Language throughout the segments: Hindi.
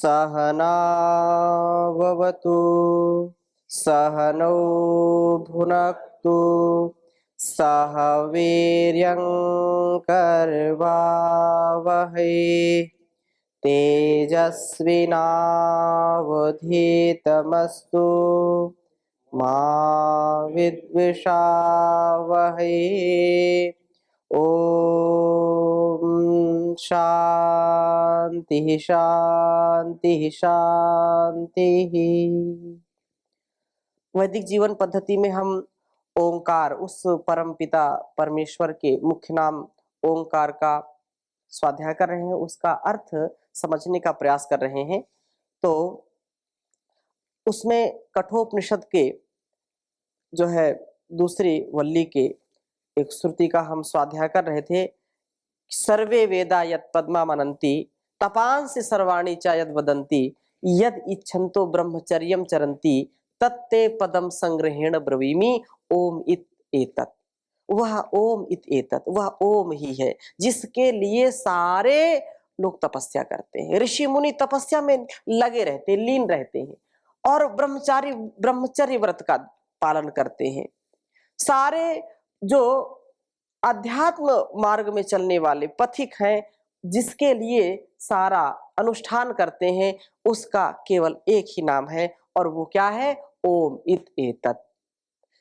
सहनाववतु सहनौ भुनक्तु सह वीर्यं करवावहै तेजस्विनावधीतमस्तु मा विद्विषावहै। ओम शांति शांति शांति। वैदिक जीवन पद्धति में हम ओंकार, उस परम पिता परमेश्वर के मुख्य नाम ओंकार का स्वाध्याय कर रहे हैं, उसका अर्थ समझने का प्रयास कर रहे हैं। तो उसमें कठोपनिषद के जो है दूसरी वल्ली के एक श्रुति का हम स्वाध्याय कर रहे थे। सर्वे वेदा यत् पद्मा मनन्ति तपांसि सर्वाणि च यद् वदन्ति यद् इच्छन्तो ब्रह्मचर्यं चरन्ति तत्ते पदम संग्रहेण ब्रवीमि ओम इत एतत्। वह ओम इत एतत्, वह ओम ही है जिसके लिए सारे लोग तपस्या करते हैं। ऋषि मुनि तपस्या में लगे रहते हैं, लीन रहते हैं और ब्रह्मचर्य व्रत का पालन करते हैं। सारे जो अध्यात्म मार्ग में चलने वाले पथिक हैं, जिसके लिए सारा अनुष्ठान करते हैं, उसका केवल एक ही नाम है और वो क्या है? ओम इत एतत्।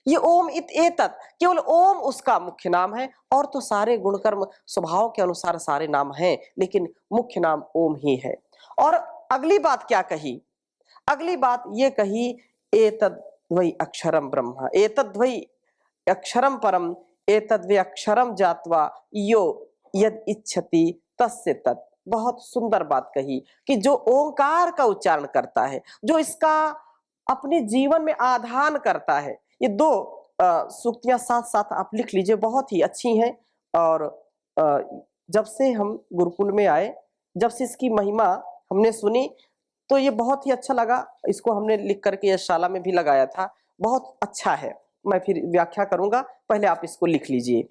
ये ओम इत एतत्, केवल ओम उसका मुख्य नाम है और तो सारे गुणकर्म स्वभाव के अनुसार सारे नाम हैं, लेकिन मुख्य नाम ओम ही है। और अगली बात क्या कही? अगली बात ये कही, एतद् वै अक्षरम ब्रह्म, एतद् वै अक्षरम परम, एतद्वै अक्षरम जात्वा यो यद इच्छति तस्य तत्। बहुत सुंदर बात कही कि जो ओंकार का उच्चारण करता है, जो इसका अपने जीवन में आधान करता है। ये दो सूक्तियां साथ साथ आप लिख लीजिए, बहुत ही अच्छी हैं। और जब से हम गुरुकुल में आए, जब से इसकी महिमा हमने सुनी, तो ये बहुत ही अच्छा लगा। इसको हमने लिख करके यशशाला में भी लगाया था, बहुत अच्छा है। मैं फिर व्याख्या करूंगा, पहले आप इसको लिख लीजिए।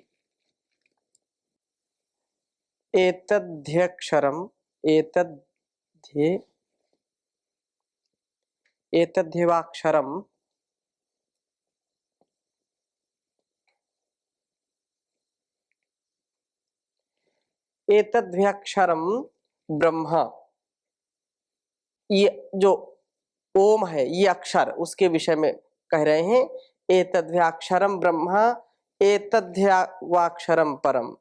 एतद्ध्यक्षरम एतद्ध्यवाक्षरम एतद्ध्यक्षरम ब्रह्म। ये जो ओम है, ये अक्षर, उसके विषय में कह रहे हैं। एतद्व्याक्षरम ब्रह्म एतद्ध्यवाक्षरम परम।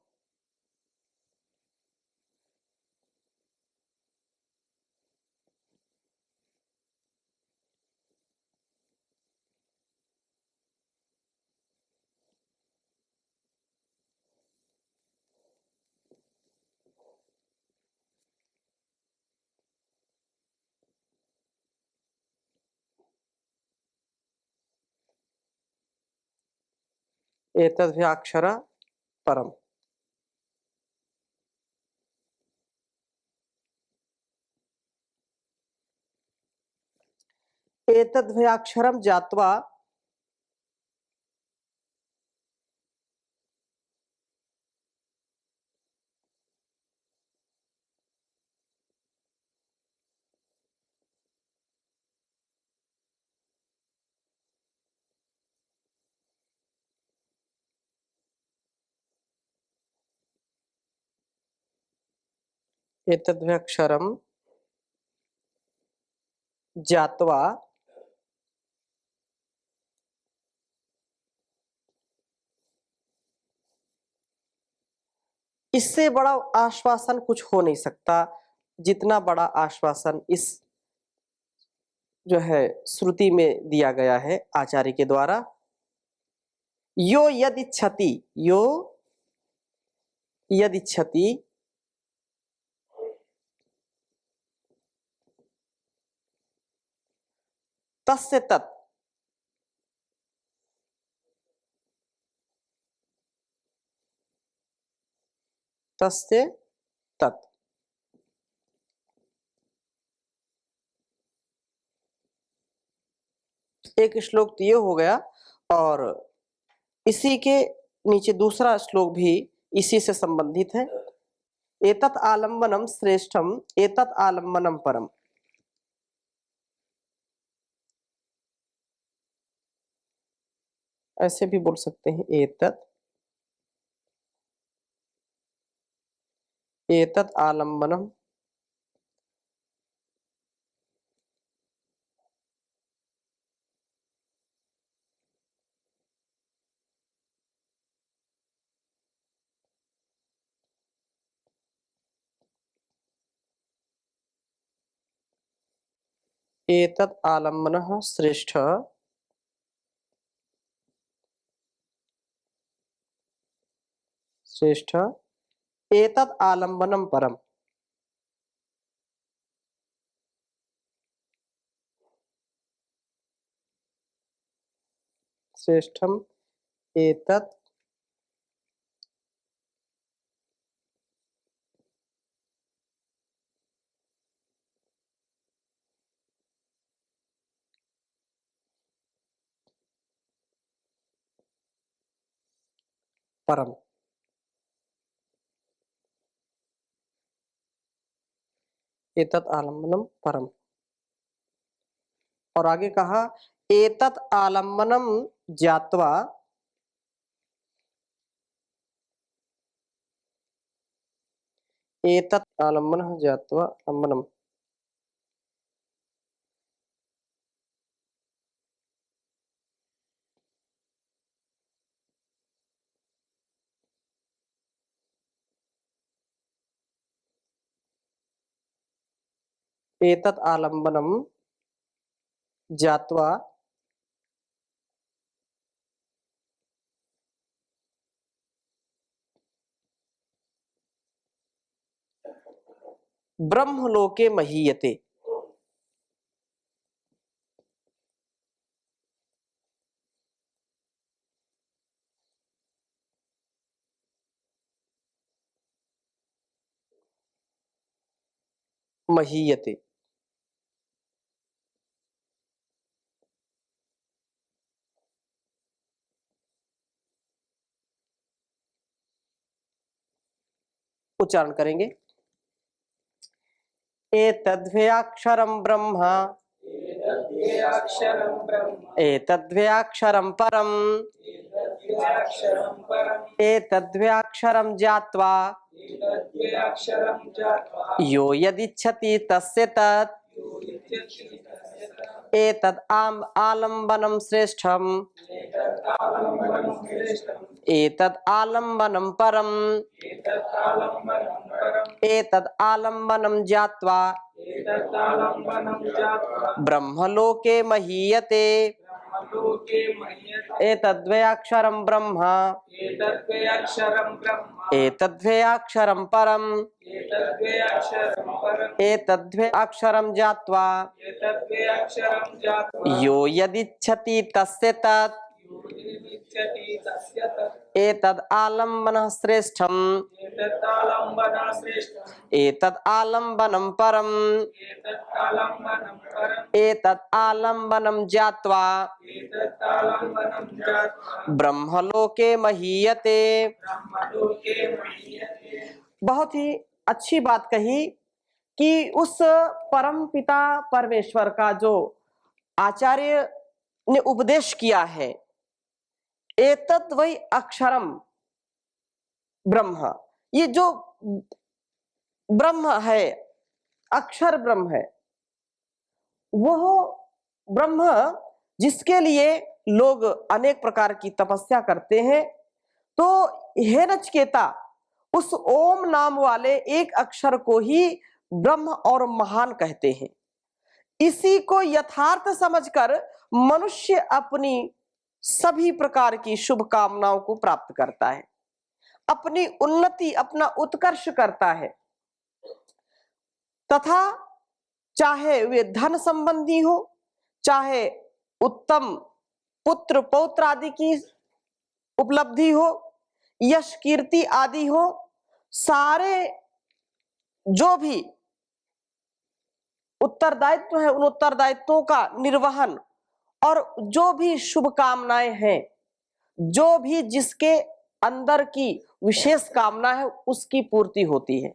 एतद्व्याक्षर परम। एतद्व्याक्षरम जात्वा एतद्व्याक्षरम जात्वा इससे बड़ा आश्वासन कुछ हो नहीं सकता, जितना बड़ा आश्वासन इस जो है श्रुति में दिया गया है आचार्य के द्वारा। यो यदिच्छति, यो यदिच्छति तस्य तत्। तस्य तत्। एक श्लोक तो ये हो गया, और इसी के नीचे दूसरा श्लोक भी इसी से संबंधित है। एतत् आलम्बनम श्रेष्ठम एतत् आलम्बनम परम। ऐसे भी बोल सकते हैं एतत्, एतत् आलम्बनम, एतत् आलम्बनः श्रेष्ठ, श्रेष्ठ, एतत् आलम्बनम परम, श्रेष्ठम एतत् परम, एतत् आलम्बनम परम। और आगे कहा एतत् आलम्बनम ज्ञात्वा, एतत् आलम्बनः ज्ञात्वा आलम्बनम, एतत् आलम्बनम ज्ञात्वा ब्रह्मलोके महीयते, महीयते। उच्चारण करेंगे एतद्व्याक्षरं ब्रह्म, एतद्व्याक्षरं परम, एतद्व्याक्षरं ज्ञात्वा यो यदिच्छति तस्य तत्, एतद् आलम्बनं श्रेष्ठम्, एतद् आलम्बनं परम्, एतद् आलम्बनं ज्ञात्वा ब्रह्मलोके महीयते, एतद्व्याक्षरं ब्रह्म, एतद्व्याक्षरं परम्, एतद्व्याक्षरं ज्ञात्वा यो यदिच्छति तस्य तत्, एतद् आलम्बनः श्रेष्ठम्, एतद् आलम्बनं परम्, एतद् आलम्बनं ज्ञात्वा ब्रह्मलोके महीयते। बहुत ही अच्छी बात कही कि उस परम पिता परमेश्वर का जो आचार्य ने उपदेश किया है, एतत् वही अक्षरम ब्रह्म, ये जो ब्रह्म है, अक्षर ब्रह्म है, वह ब्रह्म जिसके लिए लोग अनेक प्रकार की तपस्या करते हैं। तो हे नचिकेता, उस ओम नाम वाले एक अक्षर को ही ब्रह्म और महान कहते हैं। इसी को यथार्थ समझकर मनुष्य अपनी सभी प्रकार की शुभ कामनाओं को प्राप्त करता है, अपनी उन्नति, अपना उत्कर्ष करता है, तथा चाहे वे धन संबंधी हो, चाहे उत्तम पुत्र पौत्र आदि की उपलब्धि हो, यश कीर्ति आदि हो, सारे जो भी उत्तरदायित्व है उन उत्तरदायित्वों का निर्वहन और जो भी शुभ कामनाएं हैं, जो भी जिसके अंदर की विशेष कामना है उसकी पूर्ति होती है।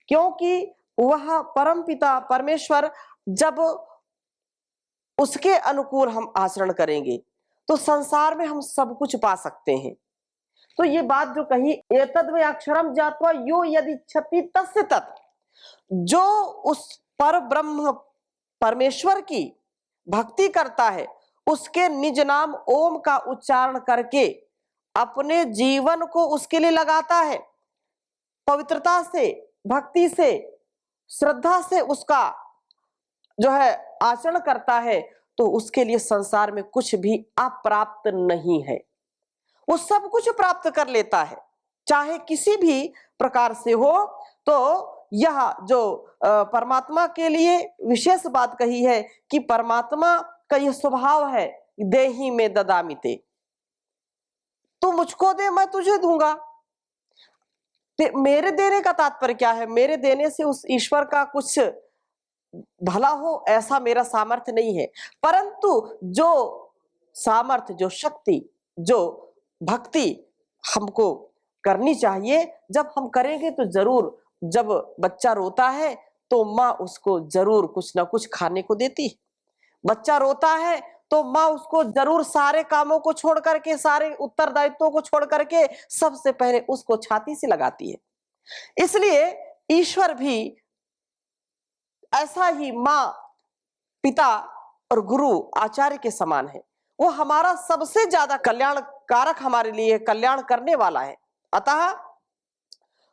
क्योंकि वह परमपिता परमेश्वर जब उसके अनुकूल हम आचरण करेंगे तो संसार में हम सब कुछ पा सकते हैं। तो ये बात जो कही, एतद् वै अक्षरम ज्ञात्वा यो यदिच्छति तस्य तत्, जो उस पर ब्रह्म परमेश्वर की भक्ति करता है, उसके निज नाम ओम का उच्चारण करके अपने जीवन को उसके लिए लगाता है, पवित्रता से, भक्ति से, श्रद्धा से उसका जो है आचरण करता है, तो उसके लिए संसार में कुछ भी अप्राप्त नहीं है। वो सब कुछ प्राप्त कर लेता है, चाहे किसी भी प्रकार से हो। तो यह जो परमात्मा के लिए विशेष बात कही है कि परमात्मा का यह स्वभाव है, देहि में ददामि ते, तू मुझको दे मैं तुझे दूंगा। मेरे देने का तात्पर्य क्या है? मेरे देने से उस ईश्वर का कुछ भला हो ऐसा मेरा सामर्थ्य नहीं है, परंतु जो सामर्थ्य, जो शक्ति, जो भक्ति हमको करनी चाहिए, जब हम करेंगे तो जरूर, जब बच्चा रोता है तो माँ उसको जरूर कुछ ना कुछ खाने को देती है। बच्चा रोता है तो माँ उसको जरूर सारे कामों को छोड़ करके, सारे उत्तरदायित्वों को छोड़ करके सबसे पहले उसको छाती से लगाती है। इसलिए ईश्वर भी ऐसा ही माँ, पिता और गुरु, आचार्य के समान है। वो हमारा सबसे ज्यादा कल्याणकारक, हमारे लिए कल्याण करने वाला है। अतः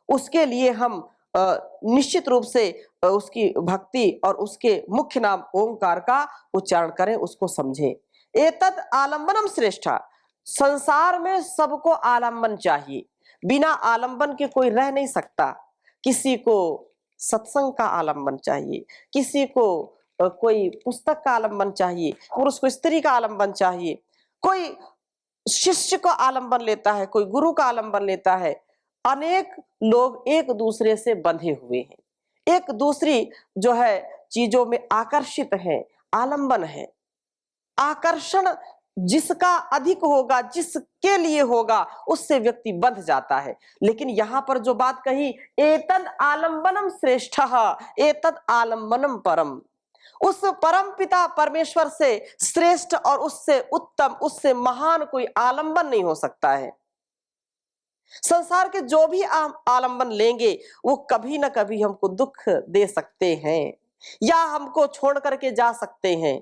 उसके लिए हम निश्चित रूप से उसकी भक्ति और उसके मुख्य नाम ओंकार का उच्चारण करें, उसको समझें। एतद आलंबनम श्रेष्ठा, संसार में सबको आलंबन चाहिए, बिना आलंबन के कोई रह नहीं सकता। किसी को सत्संग का आलंबन चाहिए, किसी को कोई पुस्तक का आलंबन चाहिए, पुरुष को स्त्री का आलंबन चाहिए, कोई शिष्य को आलंबन लेता है, कोई गुरु का आलंबन लेता है। अनेक लोग एक दूसरे से बंधे हुए हैं, एक दूसरी जो है चीजों में आकर्षित है, आलंबन है। आकर्षण जिसका अधिक होगा, जिसके लिए होगा, उससे व्यक्ति बंध जाता है। लेकिन यहां पर जो बात कही, एतद आलंबनम श्रेष्ठः, एतद आलंबनम परम, उस परम पिता परमेश्वर से श्रेष्ठ और उससे उत्तम, उससे महान कोई आलंबन नहीं हो सकता है। संसार के जो भी आलंबन लेंगे वो कभी ना कभी हमको दुख दे सकते हैं या हमको छोड़ करके जा सकते हैं,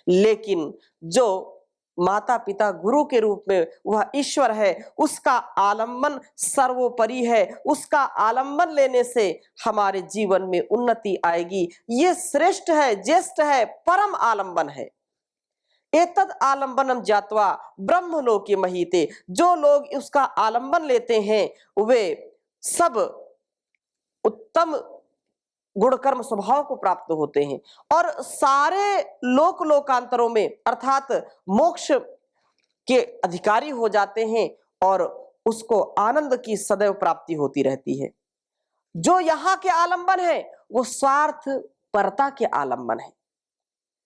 लेकिन जो माता पिता गुरु के रूप में वह ईश्वर है, उसका आलंबन सर्वोपरि है। उसका आलंबन लेने से हमारे जीवन में उन्नति आएगी। ये श्रेष्ठ है, ज्येष्ठ है, परम आलंबन है। एतद आलंबनम ज्ञात्वा ब्रह्मलोके महीते, जो लोग उसका आलंबन लेते हैं वे सब उत्तम गुण कर्म स्वभाव को प्राप्त होते हैं और सारे लोकांतरों में अर्थात मोक्ष के अधिकारी हो जाते हैं और उसको आनंद की सदैव प्राप्ति होती रहती है। जो यहाँ के आलंबन है वो स्वार्थ परता के आलंबन है।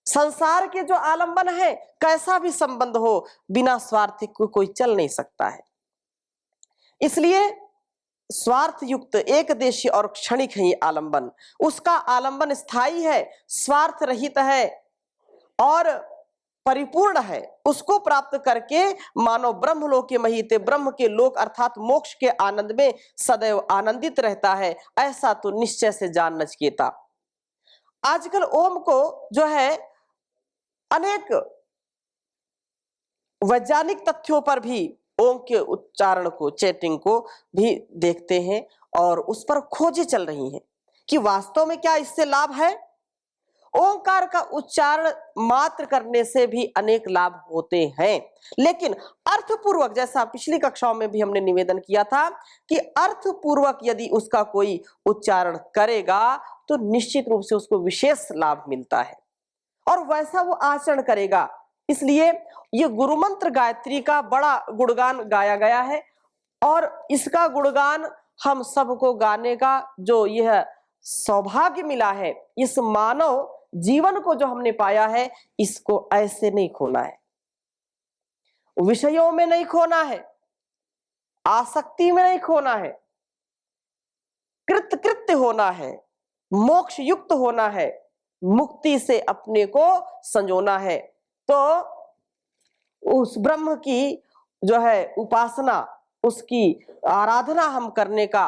संसार के जो आलंबन है, कैसा भी संबंध हो, बिना स्वार्थ को कोई चल नहीं सकता है। इसलिए स्वार्थ युक्त, एक देशी और क्षणिक है ये आलंबन। उसका आलंबन स्थायी है, स्वार्थ रहित है और परिपूर्ण है। उसको प्राप्त करके मानव ब्रह्मलोक के महीते, ब्रह्म के लोक अर्थात मोक्ष के आनंद में सदैव आनंदित रहता है। ऐसा तो निश्चय से जान नचिकेता। आजकल ओम को जो है अनेक वैज्ञानिक तथ्यों पर भी ओम के उच्चारण को, चैटिंग को भी देखते हैं और उस पर खोजें चल रही हैं कि वास्तव में क्या इससे लाभ है। ओंकार का उच्चारण मात्र करने से भी अनेक लाभ होते हैं, लेकिन अर्थपूर्वक, जैसा पिछली कक्षाओं में भी हमने निवेदन किया था कि अर्थपूर्वक यदि उसका कोई उच्चारण करेगा तो निश्चित रूप से उसको विशेष लाभ मिलता है और वैसा वो आचरण करेगा। इसलिए ये गुरु मंत्र गायत्री का बड़ा गुणगान गाया गया है और इसका गुणगान हम सबको गाने का जो यह सौभाग्य मिला है, इस मानव जीवन को जो हमने पाया है, इसको ऐसे नहीं खोना है, विषयों में नहीं खोना है, आसक्ति में नहीं खोना है, कृत्य होना है, मोक्ष युक्त होना है, मुक्ति से अपने को संजोना है। तो उस ब्रह्म की जो है उपासना, उसकी आराधना हम करने का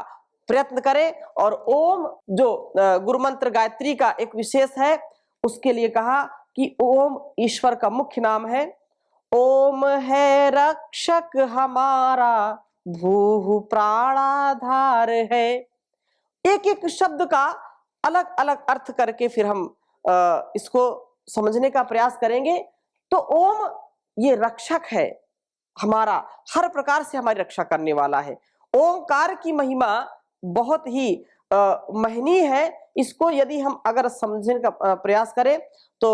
प्रयत्न करें। और ओम जो गुरु मंत्र गायत्री का एक विशेष है, उसके लिए कहा कि ओम ईश्वर का मुख्य नाम है। ओम है रक्षक हमारा, भू प्राणाधार है। एक एक शब्द का अलग अलग अर्थ करके फिर हम इसको समझने का प्रयास करेंगे। तो ओम ये रक्षक है हमारा, हर प्रकार से हमारी रक्षा करने वाला है। ओंकार की महिमा बहुत ही महनीय है। इसको यदि हम अगर समझने का प्रयास करें तो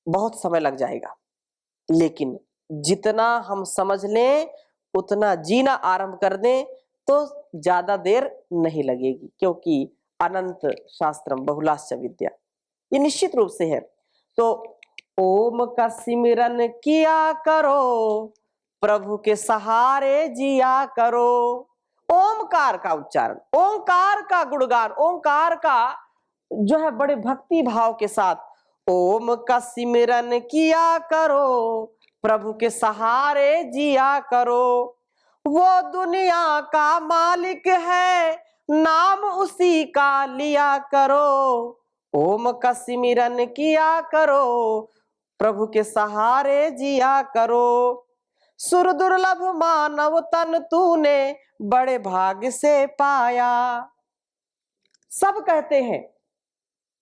बहुत समय लग जाएगा, लेकिन जितना हम समझ लें उतना जीना आरंभ कर दें तो ज्यादा देर नहीं लगेगी, क्योंकि अनंत शास्त्रम बहुलाश्च विद्या, ये निश्चित रूप से है। तो ओम का सिमरन किया करो, प्रभु के सहारे जिया करो। ओमकार का उच्चारण, ओंकार का गुणगान, ओंकार का जो है बड़े भक्ति भाव के साथ ओम का सिमरन किया करो, प्रभु के सहारे जिया करो। वो दुनिया का मालिक है, नाम उसी का लिया करो। ओम का सिमरन किया करो, प्रभु के सहारे जिया करो। सुर दुर्लभ मानव तन तूने, बड़े भाग्य से पाया। सब कहते हैं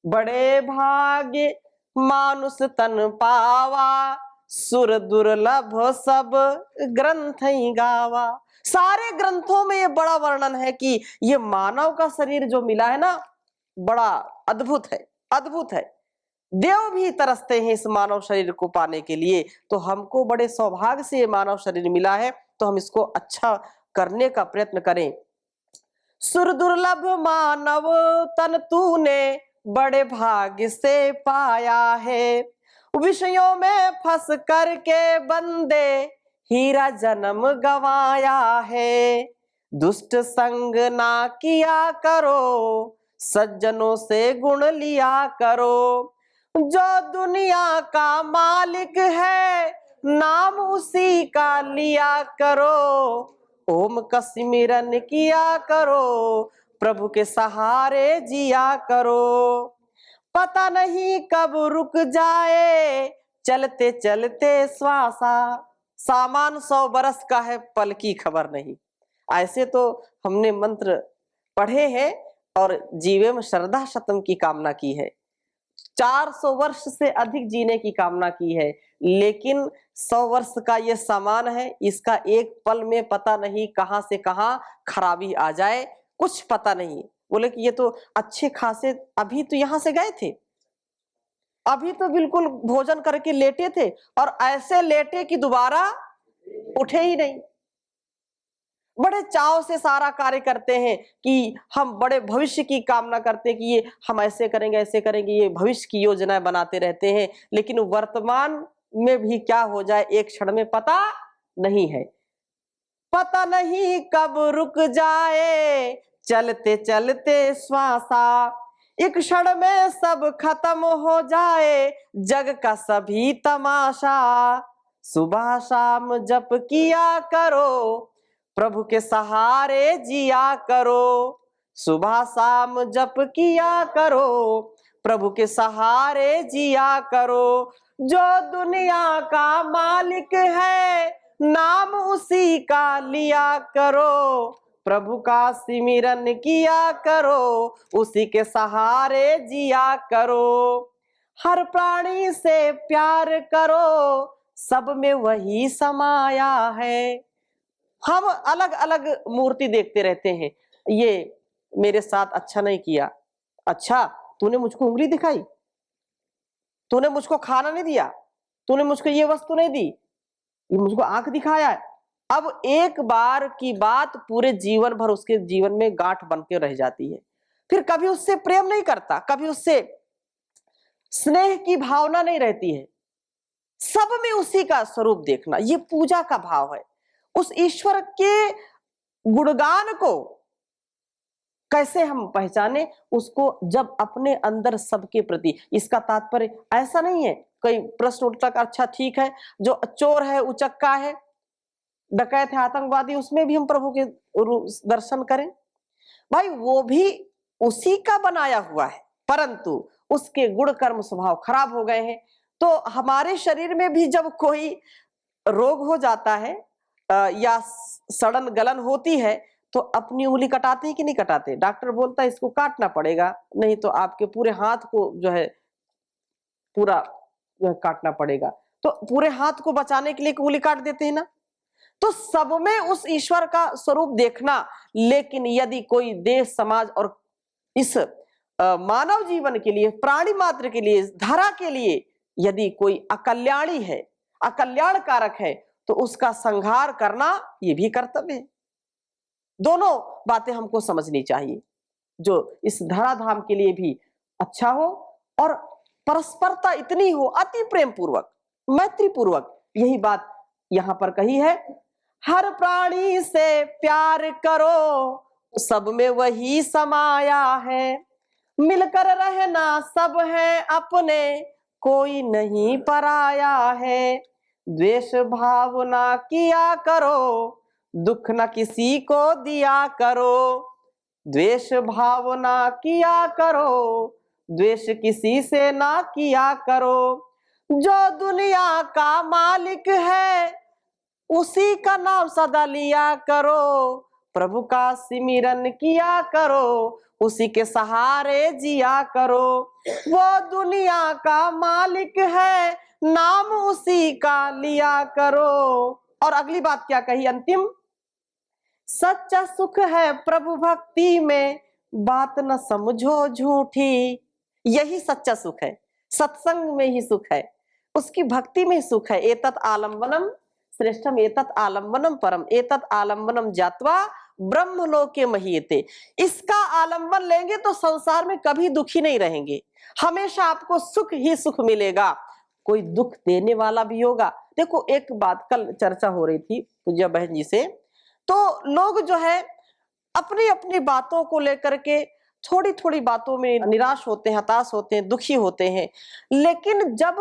बड़े भाग्य मानुष तन पावा, सुर दुर्लभ सब ग्रंथ ही गावा। सारे ग्रंथों में ये बड़ा वर्णन है कि ये मानव का शरीर जो मिला है ना, बड़ा अद्भुत है, अद्भुत है। देव भी तरसते हैं इस मानव शरीर को पाने के लिए। तो हमको बड़े सौभाग्य से ये मानव शरीर मिला है, तो हम इसको अच्छा करने का प्रयत्न करें। सुर दुर्लभ मानव तन तूने, बड़े भाग्य से पाया है। विषयों में फंस करके बंदे, हीरा जन्म गवाया है। दुष्ट संग ना किया करो, सज्जनों से गुण लिया करो। जो दुनिया का मालिक है, नाम उसी का लिया करो। ओम का सिमरन किया करो, प्रभु के सहारे जिया करो। पता नहीं कब रुक जाए, चलते चलते श्वासा। सामान 100 बरस का है, पल की खबर नहीं। ऐसे तो हमने मंत्र पढ़े हैं और जीवे में श्रद्धा शतम की कामना की है, 400 वर्ष से अधिक जीने की कामना की है, लेकिन 100 वर्ष का ये सामान है, इसका एक पल में पता नहीं कहां से कहां खराबी आ जाए, कुछ पता नहीं। बोले कि ये तो अच्छे खासे अभी तो यहां से गए थे, अभी तो बिल्कुल भोजन करके लेटे थे, और ऐसे लेटे कि दोबारा उठे ही नहीं। बड़े चाव से सारा कार्य करते हैं कि हम बड़े भविष्य की कामना करते हैं कि ये हम ऐसे करेंगे, ऐसे करेंगे, ये भविष्य की योजनाएं बनाते रहते हैं, लेकिन वर्तमान में भी क्या हो जाए एक क्षण में पता नहीं है। पता नहीं कब रुक जाए, चलते चलते श्वासा। एक क्षण में सब खत्म हो जाए, जग का सभी तमाशा। सुबह शाम जप किया करो, प्रभु के सहारे जिया करो। सुबह शाम जप किया करो, प्रभु के सहारे जिया करो। जो दुनिया का मालिक है, नाम उसी का लिया करो। प्रभु का सिमरन किया करो, उसी के सहारे जिया करो। हर प्राणी से प्यार करो, सब में वही समाया है। हम अलग अलग मूर्ति देखते रहते हैं, ये मेरे साथ अच्छा नहीं किया, अच्छा तूने मुझको उंगली दिखाई, तूने मुझको खाना नहीं दिया, तूने मुझको ये वस्तु नहीं दी, ये मुझको आंख दिखाया है। अब एक बार की बात पूरे जीवन भर उसके जीवन में गांठ बन के रह जाती है। फिर कभी उससे प्रेम नहीं करता, कभी उससे स्नेह की भावना नहीं रहती है। सब में उसी का स्वरूप देखना, ये पूजा का भाव है। उस ईश्वर के गुणगान को कैसे हम पहचाने उसको? जब अपने अंदर सबके प्रति, इसका तात्पर्य ऐसा नहीं है कोई प्रश्न उठता कि अच्छा ठीक है, जो चोर है, उचक्का है, डकैत है, आतंकवादी, उसमें भी हम प्रभु के दर्शन करें। भाई वो भी उसी का बनाया हुआ है, परंतु उसके गुण कर्म स्वभाव खराब हो गए हैं। तो हमारे शरीर में भी जब कोई रोग हो जाता है या सड़न गलन होती है तो अपनी उंगली कटाते हैं कि नहीं कटाते? डॉक्टर बोलता है इसको काटना पड़ेगा, नहीं तो आपके पूरे हाथ को जो है पूरा जो है काटना पड़ेगा। तो पूरे हाथ को बचाने के लिए उंगली काट देते हैं ना। तो सब में उस ईश्वर का स्वरूप देखना, लेकिन यदि कोई देश समाज और इस मानव जीवन के लिए, प्राणी मात्र के लिए, धरा के लिए यदि कोई अकल्याणी है, अकल्याण कारक है, तो उसका संहार करना ये भी कर्तव्य है। दोनों बातें हमको समझनी चाहिए, जो इस धराधाम के लिए भी अच्छा हो और परस्परता इतनी हो, अति प्रेम पूर्वक, मैत्री पूर्वक। यही बात यहां पर कही है, हर प्राणी से प्यार करो, सब में वही समाया है, मिलकर रहना सब है अपने, कोई नहीं पराया है, द्वेष भावना किया करो, दुख न किसी को दिया करो, द्वेष भावना किया करो, द्वेष किसी से ना किया करो, जो दुनिया का मालिक है उसी का नाम सदा लिया करो, प्रभु का सिमरन किया करो, उसी के सहारे जिया करो, वो दुनिया का मालिक है, नाम उसी का लिया करो। और अगली बात क्या कही अंतिम, सच्चा सुख है प्रभु भक्ति में, बात न समझो झूठी। यही सच्चा सुख है, सत्संग में ही सुख है, उसकी भक्ति में सुख है। एतत् आलम्बनम श्रेष्ठम एतत् आलम्बनम परम एतत् आलम्बनम ज्ञात्वा ब्रह्मलोके महीयते। इसका आलंबन लेंगे तो संसार में कभी दुखी नहीं रहेंगे, हमेशा आपको सुख ही सुख मिलेगा, कोई दुख देने वाला भी होगा। देखो एक बात कल चर्चा हो रही थी पूज्य बहन जी से, तो लोग जो है अपनी अपनी बातों को लेकर के थोड़ी थोड़ी बातों में निराश होते हैं, हताश होते हैं, दुखी होते हैं। लेकिन जब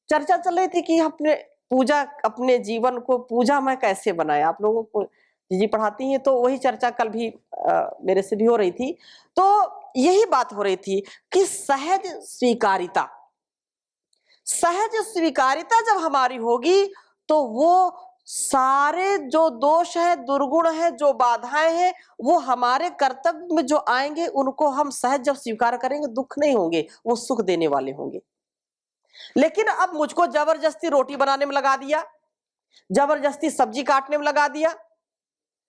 चर्चा चल रही थी कि अपने पूजा, अपने जीवन को पूजा में कैसे बनाए, आप लोगों को जी पढ़ाती हैं तो वही चर्चा कल भी मेरे से भी हो रही थी। तो यही बात हो रही थी कि सहज स्वीकारिता, सहज स्वीकारिता जब हमारी होगी तो वो सारे जो दोष है, दुर्गुण है, जो बाधाएं हैं, वो हमारे कर्तव्य में जो आएंगे उनको हम सहज जब स्वीकार करेंगे, दुख नहीं होंगे, वो सुख देने वाले होंगे। लेकिन अब मुझको जबरदस्ती रोटी बनाने में लगा दिया, जबरदस्ती सब्जी काटने में लगा दिया,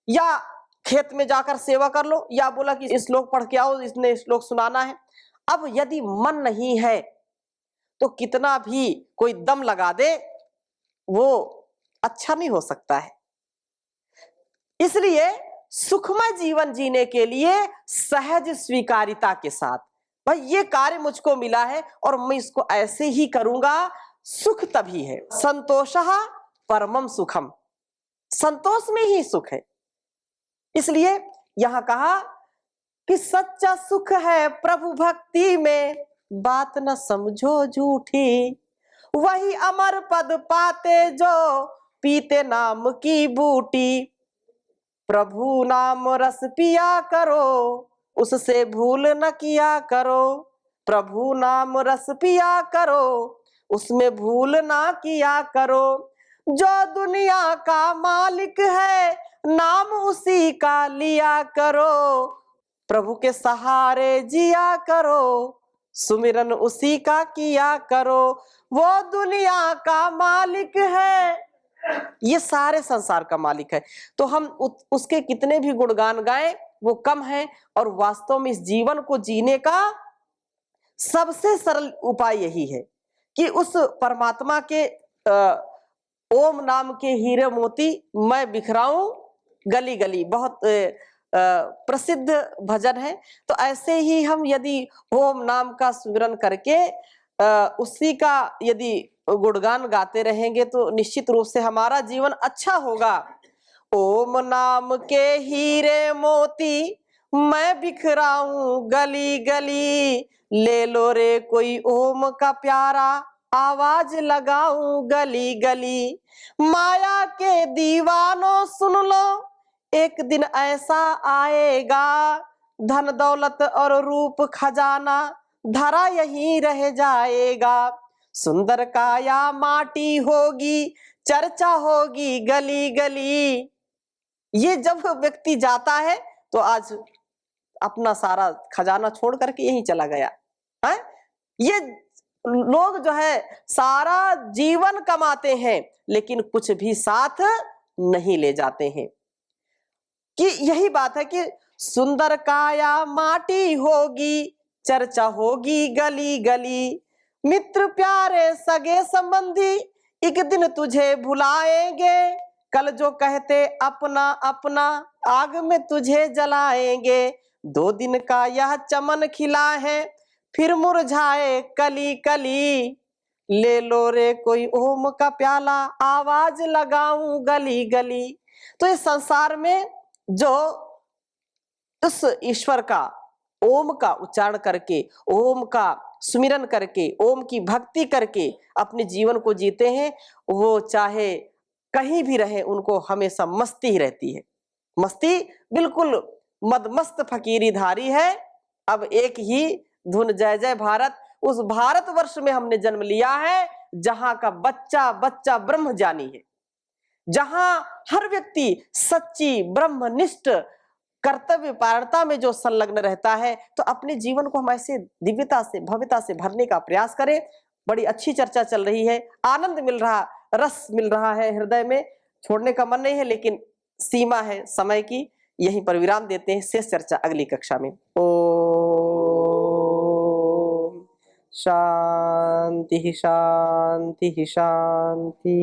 या खेत में जाकर सेवा कर लो, या बोला कि श्लोक पढ़ के आओ, इसने श्लोक सुनाना है। अब यदि मन नहीं है तो कितना भी कोई दम लगा दे वो अच्छा नहीं हो सकता है। इसलिए सुखमय जीवन जीने के लिए सहज स्वीकारिता के साथ, भाई ये कार्य मुझको मिला है और मैं इसको ऐसे ही करूंगा, सुख तभी है। संतोषः परमम सुखम, संतोष में ही सुख है। इसलिए यहां कहा कि सच्चा सुख है प्रभु भक्ति में, बात न समझो झूठी, वही अमर पद पाते जो पीते नाम की बूटी, प्रभु नाम रस पिया करो, उससे भूल न किया करो, प्रभु नाम रस पिया करो, उसमें भूल ना किया करो, जो दुनिया का मालिक है, नाम उसी का लिया करो, प्रभु के सहारे जिया करो, सुमिरन उसी का किया करो, वो दुनिया का मालिक है, ये सारे संसार का मालिक है। तो हम उसके कितने भी गुणगान गाएं वो कम है, और वास्तव में इस जीवन को जीने का सबसे सरल उपाय यही है कि उस परमात्मा के ओम नाम के हीरे मोती मैं बिखराऊं गली गली, बहुत प्रसिद्ध भजन है। तो ऐसे ही हम यदि ओम नाम का सुमिरन करके उसी का यदि गुणगान गाते रहेंगे तो निश्चित रूप से हमारा जीवन अच्छा होगा। ओम नाम के हीरे मोती मैं बिखराऊं गली गली, ले लो रे कोई ओम का प्यारा, आवाज लगाऊं गली गली। माया के दीवानों सुन लो, एक दिन ऐसा आएगा, धन दौलत और रूप खजाना धरा यहीं रह जाएगा। सुंदर काया माटी होगी, चर्चा होगी गली गली। ये जब व्यक्ति जाता है तो आज अपना सारा खजाना छोड़ करके यहीं चला गया है। ये लोग जो है सारा जीवन कमाते हैं लेकिन कुछ भी साथ नहीं ले जाते हैं। कि यही बात है कि सुंदर काया माटी होगी, चर्चा होगी गली गली। मित्र प्यारे सगे संबंधी एक दिन तुझे भुलाएंगे, कल जो कहते अपना अपना आग में तुझे जलाएंगे। 2 दिन का यह चमन खिला है, फिर मुरझाए कली कली। ले लो रे कोई ओम का प्याला, आवाज लगाऊं गली गली। तो इस संसार में जो उस ईश्वर का ओम का उच्चारण करके, ओम का सुमिरन करके, ओम की भक्ति करके अपने जीवन को जीते हैं, वो चाहे कहीं भी रहे उनको हमेशा मस्ती ही रहती है। मस्ती बिल्कुल मदमस्त फकीरी धारी है। अब एक ही धुन जय जय भारत। उस भारतवर्ष में हमने जन्म लिया है जहां का बच्चा बच्चा ब्रह्मज्ञानी है, जहां हर व्यक्ति सच्ची ब्रह्मनिष्ठ कर्तव्य पारता में जो संलग्न रहता है। तो अपने जीवन को हम ऐसे दिव्यता से भव्यता से भरने का प्रयास करें। बड़ी अच्छी चर्चा चल रही है, आनंद मिल रहा, रस मिल रहा है हृदय में। छोड़ने का मन नहीं है लेकिन सीमा है समय की। यहीं पर विराम देते हैं, शेष चर्चा अगली कक्षा में। ओम शांति शांति शांति।